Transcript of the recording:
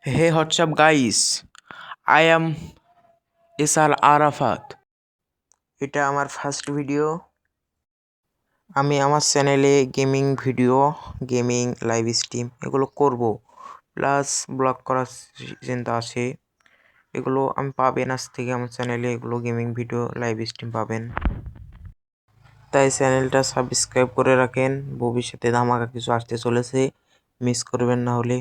Hey, what's up, guys? I am ইসাল Arafat. এটা আমার first video. আমি আমার চ্যানেলে gaming video, gaming live stream এগুলো করব, প্লাস ব্লগ করার চিন্তা আছে। এগুলো আমি পাবেন আজ থেকে আমার চ্যানেলে, এগুলো গেমিং ভিডিও লাইভ স্ট্রিম পাবেন। তাই চ্যানেলটা সাবস্ক্রাইব করে রাখেন, ভবিষ্যতে ধামাকা কিছু আসতে চলেছে, মিস করবেন না হলে।